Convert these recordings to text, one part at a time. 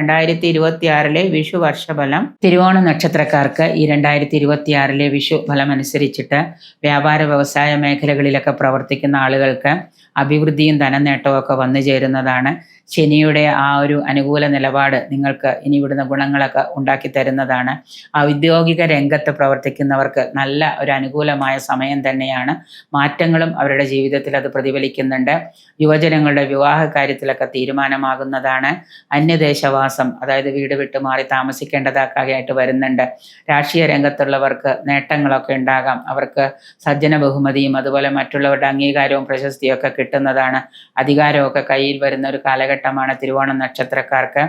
2026 വിഷു വർഷഫലം തിരുവോണ നക്ഷത്രക്കാർക്ക് ഈ 2026 വിഷു ഫലം അനുസരിച്ചിട്ട് വ്യാപാര വ്യവസായ മേഖലകളിലൊക്കെ പ്രവർത്തിക്കുന്ന ആളുകൾക്ക് അഭിവൃദ്ധിയും ധനനേട്ടവും ഒക്കെ വന്നു ചേരുന്നതാണ്. ശനിയുടെ ആ ഒരു അനുകൂല നിലപാട് നിങ്ങൾക്ക് ഇനി ഇവിടുന്ന് ഗുണങ്ങളൊക്കെ ഉണ്ടാക്കി തരുന്നതാണ്. ഔദ്യോഗിക രംഗത്ത് പ്രവർത്തിക്കുന്നവർക്ക് നല്ല ഒരു അനുകൂലമായ സമയം തന്നെയാണ്. മാറ്റങ്ങളും അവരുടെ ജീവിതത്തിൽ അത് പ്രതിഫലിക്കുന്നുണ്ട്. യുവജനങ്ങളുടെ വിവാഹ കാര്യത്തിലൊക്കെ തീരുമാനമാകുന്നതാണ്. അന്യദേശവാസം, അതായത് വീട് വിട്ട് മാറി താമസിക്കേണ്ടതൊക്കെ ആയിട്ട് വരുന്നുണ്ട്. രാഷ്ട്രീയ രംഗത്തുള്ളവർക്ക് നേട്ടങ്ങളൊക്കെ ഉണ്ടാകാം. അവർക്ക് സജ്ജന ബഹുമതിയും അതുപോലെ മറ്റുള്ളവരുടെ അംഗീകാരവും പ്രശസ്തിയും ഒക്കെ കിട്ടുന്നതാണ്. അധികാരമൊക്കെ കയ്യിൽ വരുന്ന ഒരു കാലഘട്ടമാണ് തിരുവോണ നക്ഷത്രക്കാർക്ക്.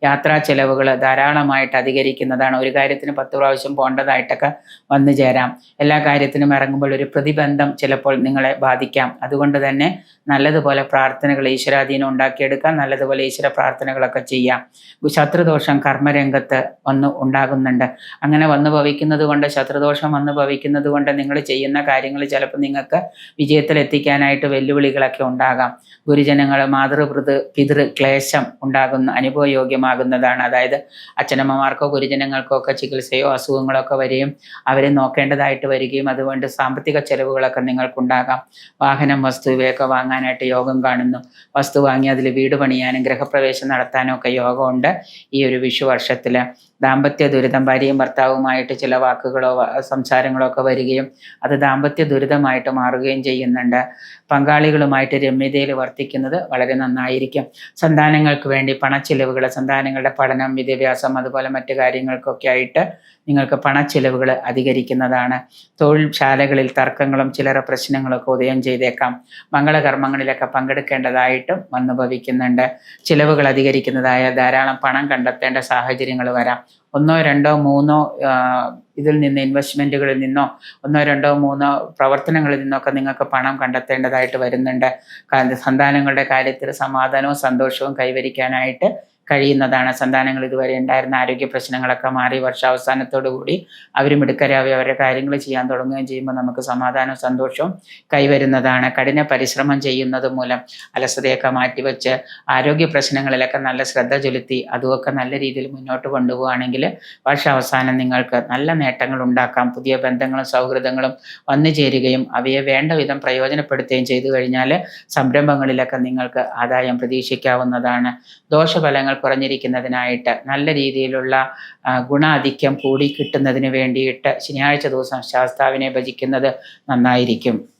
യാത്രാ ചെലവുകൾ ധാരാളമായിട്ട് അധികരിക്കുന്നതാണ്. ഒരു കാര്യത്തിന് 10 പ്രാവശ്യം പോകേണ്ടതായിട്ടൊക്കെ വന്നു ചേരാം. എല്ലാ കാര്യത്തിനും ഇറങ്ങുമ്പോൾ ഒരു പ്രതിബന്ധം ചിലപ്പോൾ നിങ്ങളെ ബാധിക്കാം. അതുകൊണ്ട് തന്നെ നല്ലതുപോലെ പ്രാർത്ഥനകൾ, ഈശ്വരാധീനം ഉണ്ടാക്കിയെടുക്കാം. നല്ലതുപോലെ ഈശ്വര പ്രാർത്ഥനകളൊക്കെ ചെയ്യാം. ശത്രുദോഷം കർമ്മരംഗത്ത് ഉണ്ടാകുന്നുണ്ട്. അങ്ങനെ വന്നു ഭവിക്കുന്നത് കൊണ്ട്, ശത്രുദോഷം വന്നു ഭവിക്കുന്നത് കൊണ്ട് നിങ്ങൾ ചെയ്യുന്ന കാര്യങ്ങൾ ചിലപ്പോൾ നിങ്ങൾക്ക് വിജയത്തിലെത്തിക്കാനായിട്ട് വെല്ലുവിളികളൊക്കെ ഉണ്ടാകാം. ഗുരുജനങ്ങൾ, പിതൃ ക്ലേശം ഉണ്ടാകുന്ന അനുഭവയോഗ്യമാകുന്നതാണ്. അതായത് അച്ഛനമ്മമാർക്കോ ഗുരുജനങ്ങൾക്കോ ഒക്കെ ചികിത്സയോ അസുഖങ്ങളോ ഒക്കെ വരികയും അവരെ നോക്കേണ്ടതായിട്ട് വരികയും അതുകൊണ്ട് സാമ്പത്തിക ചെലവുകളൊക്കെ നിങ്ങൾക്കുണ്ടാകാം. വാഹനം, വസ്തു ഇവയൊക്കെ വാങ്ങാനായിട്ട് യോഗം കാണുന്നു. വസ്തു വാങ്ങി അതിൽ വീട് പണിയാനും ഗൃഹപ്രവേശം നടത്താനും ഒക്കെ യോഗമുണ്ട് ഈ ഒരു വിഷു വർഷത്തിൽ. ദാമ്പത്യ ദുരിതം, ഭാര്യയും ഭർത്താവുമായിട്ട് ചില വാക്കുകളോ സംസാരങ്ങളോ ഒക്കെ വരികയും അത് ദാമ്പത്യ ദുരിതമായിട്ട് മാറുകയും ചെയ്യുന്നുണ്ട്. പങ്കാളികളുമായിട്ട് രമ്യതയിൽ വർത്തിക്കുന്നത് വളരെ നന്നായിരിക്കും. സന്താനങ്ങൾക്ക് വേണ്ടി പണച്ചിലവുകൾ, സന്താനങ്ങളുടെ പഠനം, വിദ്യാഭ്യാസം അതുപോലെ മറ്റു കാര്യങ്ങൾക്കൊക്കെ ആയിട്ട് നിങ്ങൾക്ക് പണച്ചിലവുകൾ അധികരിക്കുന്നതാണ്. തൊഴിൽ ശാലകളിൽ തർക്കങ്ങളും ചില്ലറ പ്രശ്നങ്ങളൊക്കെ ഉദയം ചെയ്തേക്കാം. മംഗളകർമ്മങ്ങളിലൊക്കെ പങ്കെടുക്കേണ്ടതായിട്ടും വന്നു ഭവിക്കുന്നുണ്ട്. ചിലവുകൾ അധികരിക്കുന്നതായ ധാരാളം പണം കണ്ടെത്തേണ്ട സാഹചര്യങ്ങൾ വരാം. 1, 2, 3 ഇതിൽ നിന്ന് ഇൻവെസ്റ്റ്മെൻറ്റുകളിൽ നിന്നോ 1, 2, 3 പ്രവർത്തനങ്ങളിൽ നിന്നൊക്കെ നിങ്ങൾക്ക് പണം കണ്ടെത്തേണ്ടതായിട്ട് വരുന്നുണ്ട്. സന്താനങ്ങളുടെ കാര്യത്തിൽ സമാധാനവും സന്തോഷവും കൈവരിക്കാനായിട്ട് കഴിയുന്നതാണ്. സന്താനങ്ങൾ ഇതുവരെ ഉണ്ടായിരുന്ന ആരോഗ്യ പ്രശ്നങ്ങളൊക്കെ മാറി വർഷാവസാനത്തോടു കൂടി അവരും മിടുക്കരാവി അവരുടെ കാര്യങ്ങൾ ചെയ്യാൻ തുടങ്ങുകയും ചെയ്യുമ്പോൾ നമുക്ക് സമാധാനവും സന്തോഷവും കൈവരുന്നതാണ്. കഠിന പരിശ്രമം ചെയ്യുന്നത് മൂലം അലസതയൊക്കെ മാറ്റിവെച്ച് ആരോഗ്യ പ്രശ്നങ്ങളിലൊക്കെ നല്ല ശ്രദ്ധ ചെലുത്തി അതുമൊക്കെ നല്ല രീതിയിൽ മുന്നോട്ട് കൊണ്ടുപോവുകയാണെങ്കിൽ വർഷാവസാനം നിങ്ങൾക്ക് നല്ല നേട്ടങ്ങൾ ഉണ്ടാക്കാം. പുതിയ ബന്ധങ്ങളും സൗഹൃദങ്ങളും വന്നു ചേരുകയും അവയെ വേണ്ട വിധം പ്രയോജനപ്പെടുത്തുകയും ചെയ്തു കഴിഞ്ഞാൽ സംരംഭങ്ങളിലൊക്കെ നിങ്ങൾക്ക് ആദായം പ്രതീക്ഷിക്കാവുന്നതാണ്. ദോഷഫലങ്ങൾ കുറഞ്ഞിരിക്കുന്നതിനായിട്ട് നല്ല രീതിയിലുള്ള ഗുണാധിക്യം കൂടി കിട്ടുന്നതിന് വേണ്ടിയിട്ട് ശനിയാഴ്ച ദിവസം ശാസ്താവിനെ ഭജിക്കുന്നത് നന്നായിരിക്കും.